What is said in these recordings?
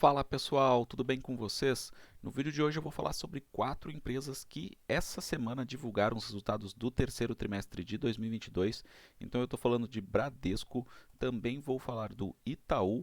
Fala pessoal, tudo bem com vocês? No vídeo de hoje eu vou falar sobre 4 empresas que essa semana divulgaram os resultados do terceiro trimestre de 2022. Então eu estou falando de Bradesco, também vou falar do Itaú,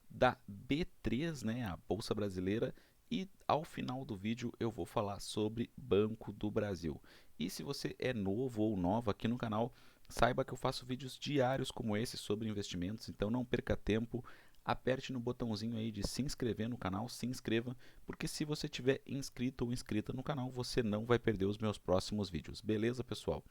da B3, né, a Bolsa Brasileira, e ao final do vídeo eu vou falar sobre Banco do Brasil. E se você é novo ou nova aqui no canal, saiba que eu faço vídeos diários como esse sobre investimentos, então não perca tempo. Aperte no botãozinho aí de se inscrever no canal, se inscreva, porque se você tiver inscrito ou inscrita no canal, você não vai perder os meus próximos vídeos. Beleza, pessoal?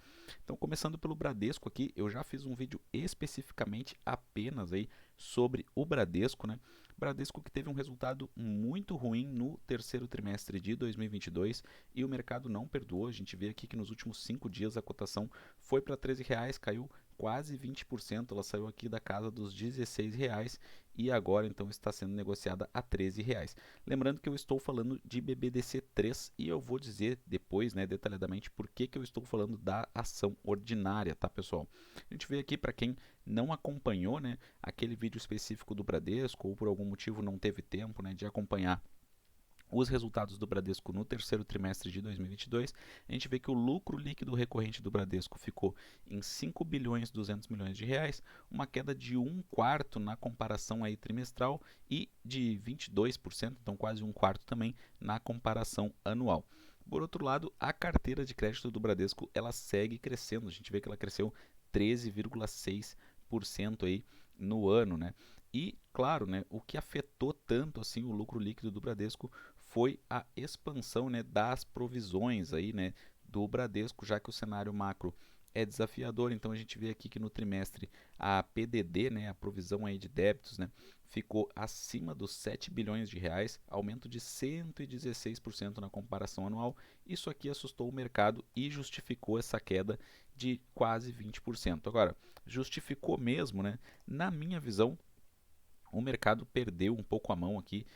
Então, começando pelo Bradesco aqui, eu já fiz um vídeo especificamente apenas aí sobre o Bradesco, né? Bradesco que teve um resultado muito ruim no terceiro trimestre de 2022 e o mercado não perdoou. A gente vê aqui que nos últimos 5 dias a cotação foi para R$ 13, caiu quase 20%, ela saiu aqui da casa dos R$ 16 e agora então está sendo negociada a R$ 13. Lembrando que eu estou falando de BBDC3 e eu vou dizer depois, né, detalhadamente, por que eu estou falando da ação ordinária, tá, pessoal? A gente vê aqui, para quem não acompanhou, né, aquele vídeo específico do Bradesco ou por algum motivo não teve tempo, né, de acompanhar os resultados do Bradesco no terceiro trimestre de 2022, a gente vê que o lucro líquido recorrente do Bradesco ficou em 5 bilhões 200 milhões de reais, uma queda de 1/4 na comparação aí trimestral e de 22%, então quase 1/4 também na comparação anual. Por outro lado, a carteira de crédito do Bradesco ela segue crescendo, a gente vê que ela cresceu 13,6% aí no ano, né? E, claro, né, o que afetou tanto assim o lucro líquido do Bradesco foi a expansão, né, das provisões aí, né, do Bradesco, já que o cenário macro é desafiador. Então a gente vê aqui que no trimestre a PDD, né, a provisão aí de débitos, né, ficou acima dos 7 bilhões de reais, aumento de 116% na comparação anual. Isso aqui assustou o mercado e justificou essa queda de quase 20%. Agora, justificou mesmo, né? Na minha visão, o mercado perdeu um pouco a mão aqui.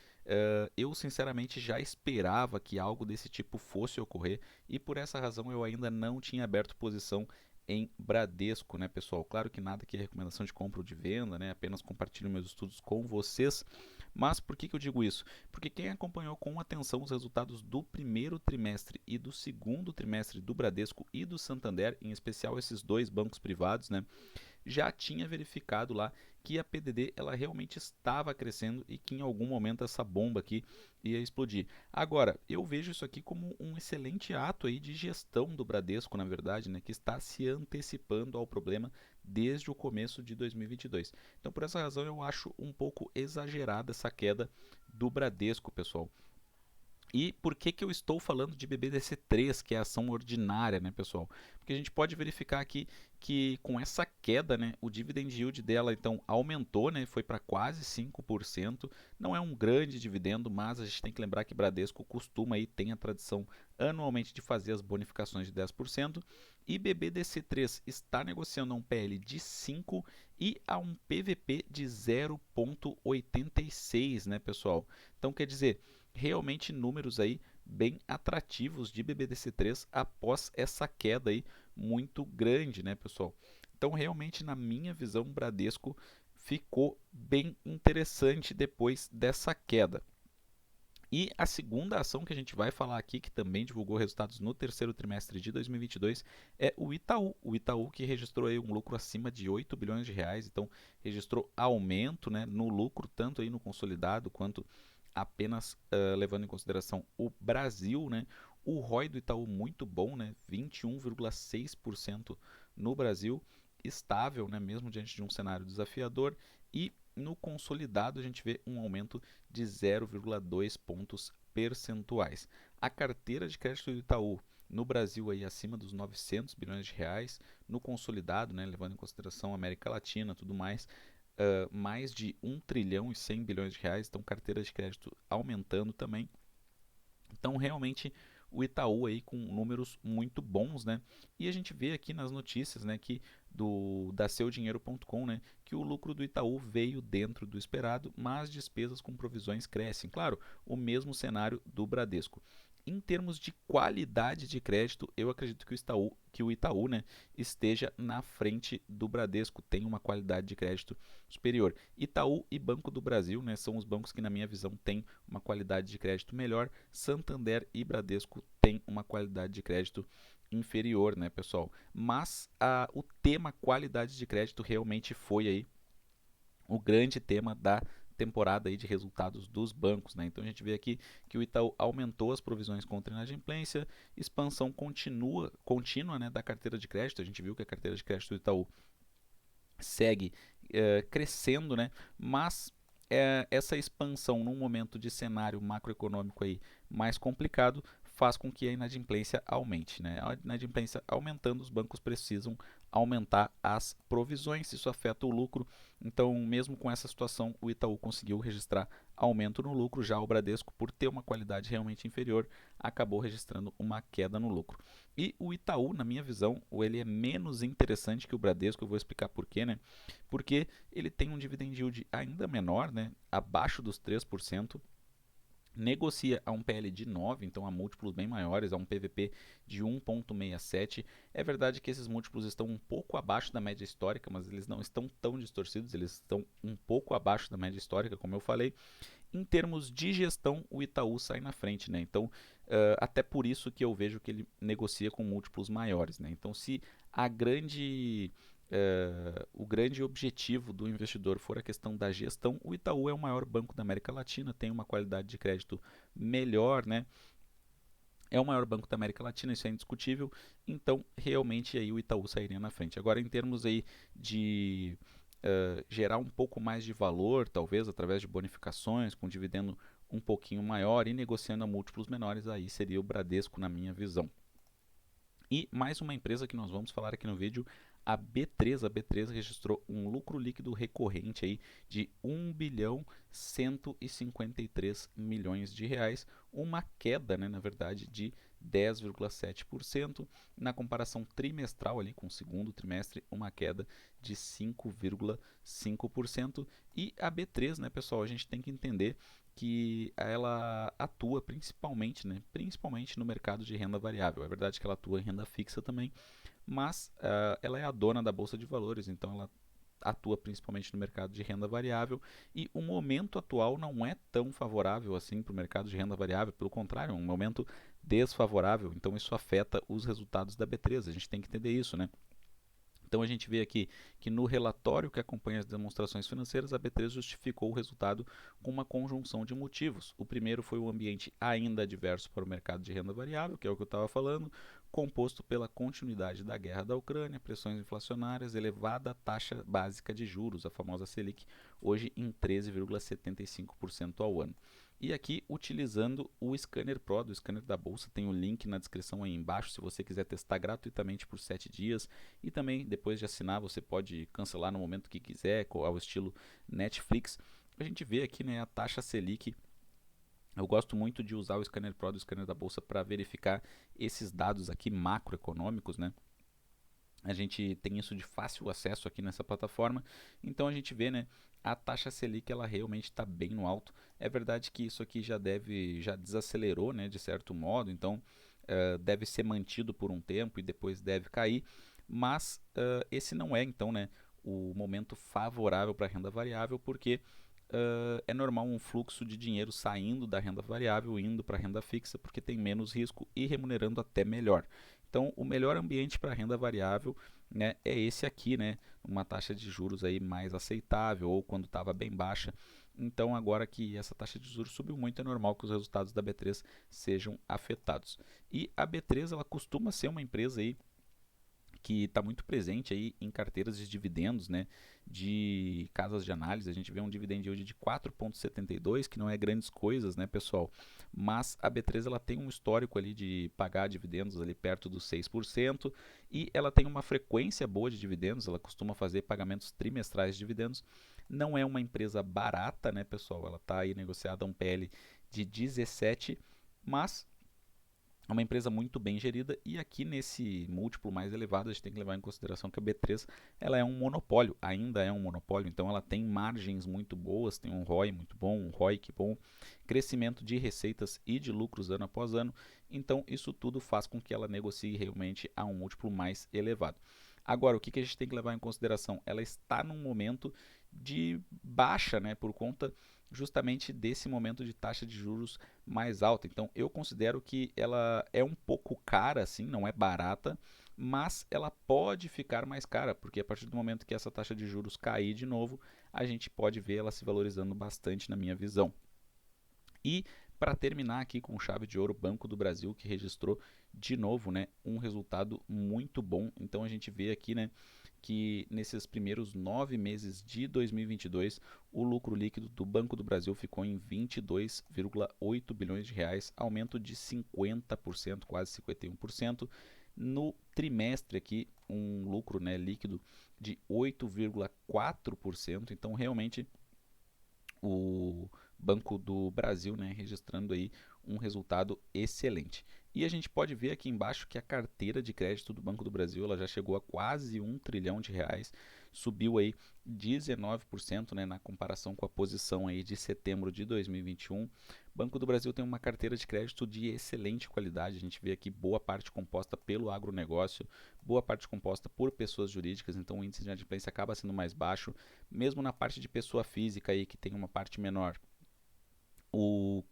Eu sinceramente já esperava que algo desse tipo fosse ocorrer e por essa razão eu ainda não tinha aberto posição em Bradesco, né, pessoal? Claro que nada aqui é recomendação de compra ou de venda, né? Apenas compartilho meus estudos com vocês. Mas por que eu digo isso? Porque quem acompanhou com atenção os resultados do primeiro trimestre e do segundo trimestre do Bradesco e do Santander, em especial esses dois bancos privados, né, já tinha verificado lá que a PDD ela realmente estava crescendo e que em algum momento essa bomba aqui ia explodir. Agora, eu vejo isso aqui como um excelente ato aí de gestão do Bradesco, na verdade, né, que está se antecipando ao problema desde o começo de 2022. Então, por essa razão, eu acho um pouco exagerada essa queda do Bradesco, pessoal. E por que eu estou falando de BBDC3, que é a ação ordinária, né, pessoal? Porque a gente pode verificar aqui que com essa queda, né, o dividend yield dela então aumentou, né, foi para quase 5%. Não é um grande dividendo, mas a gente tem que lembrar que Bradesco costuma aí tem a tradição anualmente de fazer as bonificações de 10%. E BBDC3 está negociando a um PL de 5 e a um PVP de 0,86, né, pessoal? Então quer dizer, realmente números aí bem atrativos de BBDC3 após essa queda aí muito grande, né, pessoal? Então, realmente, na minha visão, o Bradesco ficou bem interessante depois dessa queda. E a segunda ação que a gente vai falar aqui, que também divulgou resultados no terceiro trimestre de 2022, é o Itaú. O Itaú que registrou aí um lucro acima de 8 bilhões de reais, então registrou aumento, né, no lucro, tanto aí no consolidado quanto apenas levando em consideração o Brasil, né? O ROI do Itaú muito bom, né? 21,6% no Brasil, estável, né? Mesmo diante de um cenário desafiador. E no consolidado a gente vê um aumento de 0,2 pontos percentuais. A carteira de crédito do Itaú no Brasil aí acima dos 900 bilhões de reais, no consolidado, né, levando em consideração a América Latina, tudo mais, mais de 1 trilhão e 100 bilhões de reais, então carteira de crédito aumentando também. Então realmente o Itaú aí com números muito bons, né? E a gente vê aqui nas notícias, né, que da seudinheiro.com, né, que o lucro do Itaú veio dentro do esperado, mas despesas com provisões crescem. Claro, o mesmo cenário do Bradesco. Em termos de qualidade de crédito, eu acredito que o Itaú, né, esteja na frente do Bradesco, tem uma qualidade de crédito superior. Itaú e Banco do Brasil, né, são os bancos que, na minha visão, têm uma qualidade de crédito melhor. Santander e Bradesco têm uma qualidade de crédito inferior, né, pessoal? Mas o tema qualidade de crédito realmente foi aí o grande tema da temporada aí de resultados dos bancos, né? Então a gente vê aqui que o Itaú aumentou as provisões contra inadimplência, expansão contínua, né, da carteira de crédito. A gente viu que a carteira de crédito do Itaú segue crescendo, né? Mas essa expansão num momento de cenário macroeconômico aí mais complicado faz com que a inadimplência aumente, né? A inadimplência aumentando, os bancos precisam aumentar as provisões, isso afeta o lucro. Então, mesmo com essa situação, o Itaú conseguiu registrar aumento no lucro, já o Bradesco, por ter uma qualidade realmente inferior, acabou registrando uma queda no lucro. E o Itaú, na minha visão, ele é menos interessante que o Bradesco, eu vou explicar por quê, né? Porque ele tem um dividend yield ainda menor, né? Abaixo dos 3%, negocia a um PL de 9, então a múltiplos bem maiores, a um PVP de 1,67. É verdade que esses múltiplos estão um pouco abaixo da média histórica, mas eles não estão tão distorcidos, eles estão um pouco abaixo da média histórica, como eu falei. Em termos de gestão, o Itaú sai na frente, né? Então, até por isso que eu vejo que ele negocia com múltiplos maiores, né? Então, se o grande objetivo do investidor for a questão da gestão, o Itaú é o maior banco da América Latina, tem uma qualidade de crédito melhor, né? É o maior banco da América Latina, isso é indiscutível. Então, realmente aí o Itaú sairia na frente. Agora, em termos aí de gerar um pouco mais de valor, talvez através de bonificações, com dividendo um pouquinho maior e negociando a múltiplos menores, aí seria o Bradesco, na minha visão. E mais uma empresa que nós vamos falar aqui no vídeo, a B3. A B3 registrou um lucro líquido recorrente aí de 1 bilhão 153 milhões de reais, uma queda, né, na verdade, de 10,7%, na comparação trimestral ali com o segundo trimestre, uma queda de 5,5%. E a B3, né, pessoal, a gente tem que entender que ela atua principalmente, né, principalmente no mercado de renda variável. É verdade que ela atua em renda fixa também, mas ela é a dona da bolsa de valores, então ela atua principalmente no mercado de renda variável e o momento atual não é tão favorável assim para o mercado de renda variável, pelo contrário, é um momento desfavorável, então isso afeta os resultados da B3, a gente tem que entender isso, né? Então a gente vê aqui que no relatório que acompanha as demonstrações financeiras, a B3 justificou o resultado com uma conjunção de motivos. O primeiro foi o ambiente ainda adverso para o mercado de renda variável, que é o que eu estava falando, composto pela continuidade da guerra da Ucrânia, pressões inflacionárias, elevada taxa básica de juros, a famosa Selic, hoje em 13,75% ao ano. E aqui utilizando o Scanner Pro, do Scanner da Bolsa, tem o link na descrição aí embaixo, se você quiser testar gratuitamente por 7 dias. E também, depois de assinar, você pode cancelar no momento que quiser, ao estilo Netflix. A gente vê aqui, né, a taxa Selic. Eu gosto muito de usar o Scanner Pro do Scanner da Bolsa para verificar esses dados aqui macroeconômicos, né? A gente tem isso de fácil acesso aqui nessa plataforma, então a gente vê, né, a taxa Selic ela realmente está bem no alto. É verdade que isso aqui já desacelerou, né, de certo modo, então deve ser mantido por um tempo e depois deve cair, mas esse não é então, né, o momento favorável para a renda variável, porque é normal um fluxo de dinheiro saindo da renda variável indo para a renda fixa, porque tem menos risco e remunerando até melhor. Então, o melhor ambiente para renda variável, né, é esse aqui, né, uma taxa de juros aí mais aceitável ou quando estava bem baixa. Então, agora que essa taxa de juros subiu muito, é normal que os resultados da B3 sejam afetados. E a B3 ela costuma ser uma empresa aí que está muito presente aí em carteiras de dividendos, né, de casas de análise. A gente vê um dividend yield de 4,72, que não é grandes coisas, né, pessoal? Mas a B3 ela tem um histórico ali de pagar dividendos ali perto dos 6% e ela tem uma frequência boa de dividendos, ela costuma fazer pagamentos trimestrais de dividendos. Não é uma empresa barata, né, pessoal? Ela está aí negociada a um PL de 17, mas É uma empresa muito bem gerida e aqui nesse múltiplo mais elevado a gente tem que levar em consideração que a B3 ela é um monopólio, ainda é um monopólio, então ela tem margens muito boas, tem um ROI muito bom, um ROIC bom, crescimento de receitas e de lucros ano após ano, então isso tudo faz com que ela negocie realmente a um múltiplo mais elevado. Agora, o que a gente tem que levar em consideração? Ela está num momento de baixa, né, por conta justamente desse momento de taxa de juros mais alta. Então eu considero que ela é um pouco cara, assim, não é barata, mas ela pode ficar mais cara, porque a partir do momento que essa taxa de juros cair de novo, a gente pode ver ela se valorizando bastante na minha visão. E para terminar aqui com chave de ouro, Banco do Brasil que registrou de novo, né, um resultado muito bom. Então a gente vê aqui, né, que nesses primeiros 9 meses de 2022 o lucro líquido do Banco do Brasil ficou em 22,8 bilhões de reais, aumento de 50%, quase 51%. No trimestre aqui um lucro, né, líquido de 8,4%. Então realmente o Banco do Brasil, né, registrando aí um resultado excelente. E a gente pode ver aqui embaixo que a carteira de crédito do Banco do Brasil ela já chegou a quase 1 trilhão de reais, subiu aí 19%, né, na comparação com a posição aí de setembro de 2021. Banco do Brasil tem uma carteira de crédito de excelente qualidade, a gente vê aqui boa parte composta pelo agronegócio, boa parte composta por pessoas jurídicas, então o índice de inadimplência acaba sendo mais baixo, mesmo na parte de pessoa física aí que tem uma parte menor.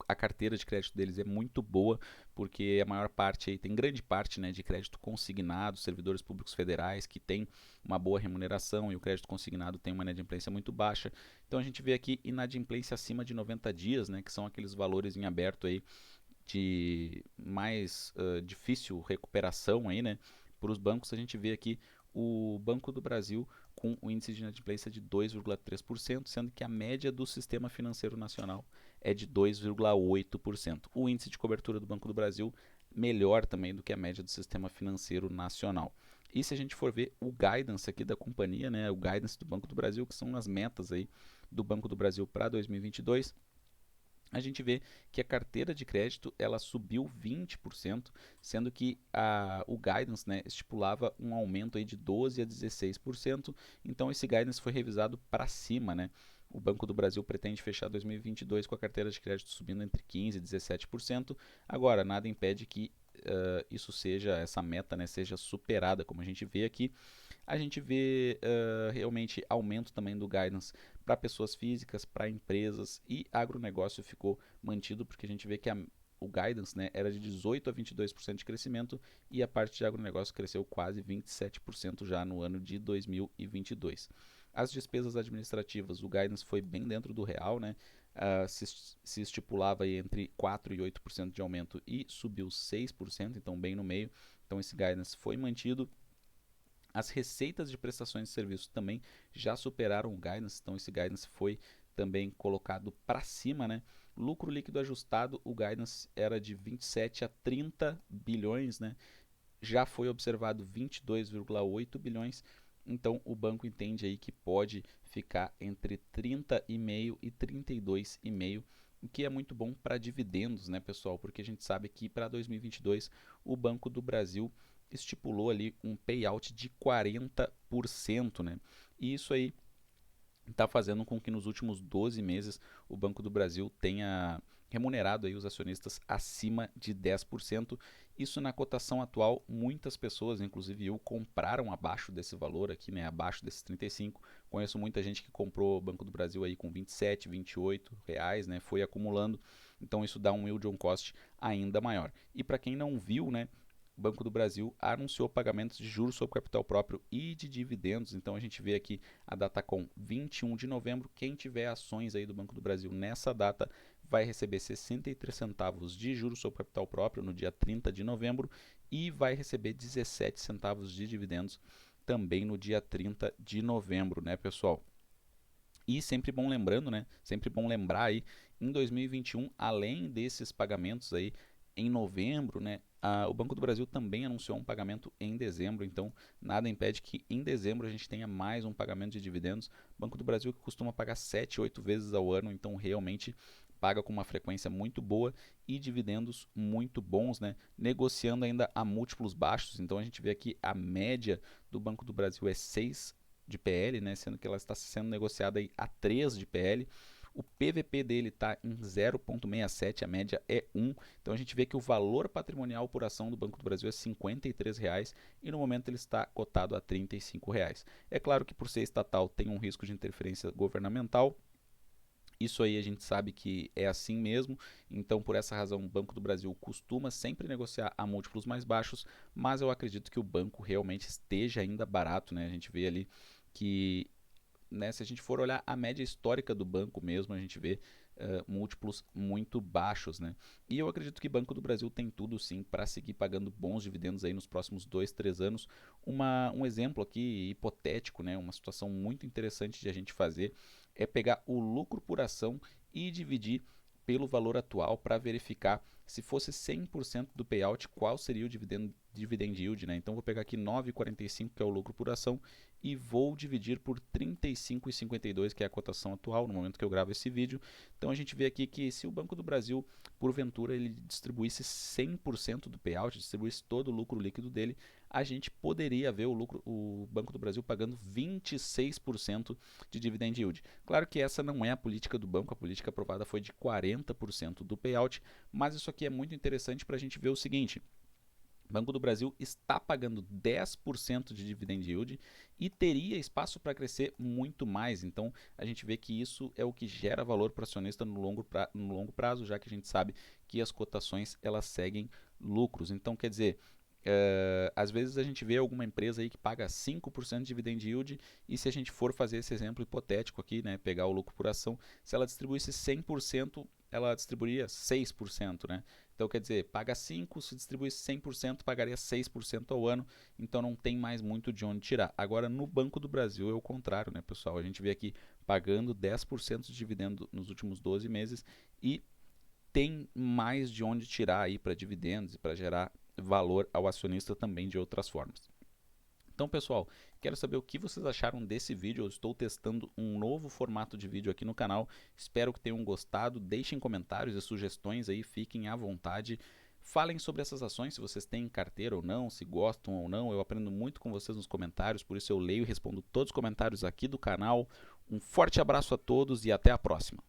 A carteira de crédito deles é muito boa, porque a maior parte aí, tem grande parte, né, de crédito consignado, servidores públicos federais que tem uma boa remuneração e o crédito consignado tem uma inadimplência muito baixa. Então a gente vê aqui inadimplência acima de 90 dias, né, que são aqueles valores em aberto aí de mais difícil recuperação aí, né, para os bancos. A gente vê aqui o Banco do Brasil com o índice de inadimplência de 2,3%, sendo que a média do sistema financeiro nacional é de 2,8%. O índice de cobertura do Banco do Brasil melhor também do que a média do sistema financeiro nacional. E se a gente for ver o guidance aqui da companhia, né, o guidance do Banco do Brasil, que são as metas aí do Banco do Brasil para 2022, a gente vê que a carteira de crédito ela subiu 20%, sendo que o guidance, né, estipulava um aumento aí de 12 a 16%, então esse guidance foi revisado para cima, né? O Banco do Brasil pretende fechar 2022 com a carteira de crédito subindo entre 15 e 17%. Agora, nada impede que essa meta, né, seja superada, como a gente vê aqui. A gente vê realmente aumento também do guidance para pessoas físicas, para empresas, e agronegócio ficou mantido, porque a gente vê que o guidance, né, era de 18 a 22% de crescimento e a parte de agronegócio cresceu quase 27% já no ano de 2022. As despesas administrativas, o guidance foi bem dentro do real, né? Se estipulava aí entre 4% e 8% de aumento e subiu 6%, então bem no meio. Então esse guidance foi mantido. As receitas de prestações de serviço também já superaram o guidance, então esse guidance foi também colocado para cima, né? Lucro líquido ajustado, o guidance era de 27 a 30 bilhões, né? Já foi observado 22,8 bilhões, então o banco entende aí que pode ficar entre 30,5 e 32,5, o que é muito bom para dividendos, né, pessoal? Porque a gente sabe que para 2022 o Banco do Brasil estipulou ali um payout de 40%, né? E isso aí está fazendo com que nos últimos 12 meses o Banco do Brasil tenha remunerado aí os acionistas acima de 10%. Isso na cotação atual, muitas pessoas, inclusive eu, compraram abaixo desse valor aqui, né, abaixo desses 35. Conheço muita gente que comprou o Banco do Brasil aí com 27, 28 reais, né, foi acumulando. Então isso dá um yield on cost ainda maior. E para quem não viu, né, o Banco do Brasil anunciou pagamentos de juros sobre capital próprio e de dividendos. Então a gente vê aqui a data com 21 de novembro. Quem tiver ações aí do Banco do Brasil nessa data vai receber 63 centavos de juros sobre capital próprio no dia 30 de novembro e vai receber 17 centavos de dividendos também no dia 30 de novembro, né, pessoal? E sempre bom lembrando, né? Sempre bom lembrar aí, em 2021, além desses pagamentos aí em novembro, né? O Banco do Brasil também anunciou um pagamento em dezembro, então nada impede que em dezembro a gente tenha mais um pagamento de dividendos. O Banco do Brasil que costuma pagar 7, 8 vezes ao ano, então realmente paga com uma frequência muito boa e dividendos muito bons, né? Negociando ainda a múltiplos baixos. Então a gente vê aqui a média do Banco do Brasil é 6 de PL, né? Sendo que ela está sendo negociada aí a 3 de PL. O PVP dele está em 0,67, a média é 1. Então a gente vê que o valor patrimonial por ação do Banco do Brasil é R$ 53 e no momento ele está cotado a R$ 35. É claro que por ser estatal tem um risco de interferência governamental. Isso aí a gente sabe que é assim mesmo, então por essa razão o Banco do Brasil costuma sempre negociar a múltiplos mais baixos, mas eu acredito que o banco realmente esteja ainda barato, né? A gente vê ali que, né, se a gente for olhar a média histórica do banco mesmo, a gente vê múltiplos muito baixos, né? E eu acredito que o Banco do Brasil tem tudo sim para seguir pagando bons dividendos aí nos próximos 2, 3 anos. Um exemplo aqui hipotético, né, uma situação muito interessante de a gente fazer é pegar o lucro por ação e dividir pelo valor atual para verificar se fosse 100% do payout, qual seria o dividend yield, né? Então vou pegar aqui 9,45 que é o lucro por ação e vou dividir por 35,52 que é a cotação atual no momento que eu gravo esse vídeo. Então a gente vê aqui que se o Banco do Brasil, porventura, ele distribuísse 100% do payout, distribuísse todo o lucro líquido dele, a gente poderia ver o Banco do Brasil pagando 26% de dividend yield. Claro que essa não é a política do banco, a política aprovada foi de 40% do payout, mas isso aqui é muito interessante para a gente ver o seguinte: o Banco do Brasil está pagando 10% de dividend yield e teria espaço para crescer muito mais. Então a gente vê que isso é o que gera valor para o acionista no longo prazo, já que a gente sabe que as cotações elas seguem lucros. Então quer dizer, às vezes a gente vê alguma empresa aí que paga 5% de dividend yield e se a gente for fazer esse exemplo hipotético aqui, né, pegar o lucro por ação, se ela distribuísse 100%, ela distribuiria 6%, né? Então quer dizer, paga 5, se distribuísse 100%, pagaria 6% ao ano, então não tem mais muito de onde tirar. Agora no Banco do Brasil é o contrário, né, pessoal? A gente vê aqui pagando 10% de dividendo nos últimos 12 meses e tem mais de onde tirar aí para dividendos e para gerar valor ao acionista também de outras formas. Então, pessoal, quero saber o que vocês acharam desse vídeo. Eu estou testando um novo formato de vídeo aqui no canal. Espero que tenham gostado. Deixem comentários e sugestões aí, fiquem à vontade. Falem sobre essas ações, se vocês têm carteira ou não, se gostam ou não. Eu aprendo muito com vocês nos comentários, por isso eu leio e respondo todos os comentários aqui do canal. Um forte abraço a todos e até a próxima.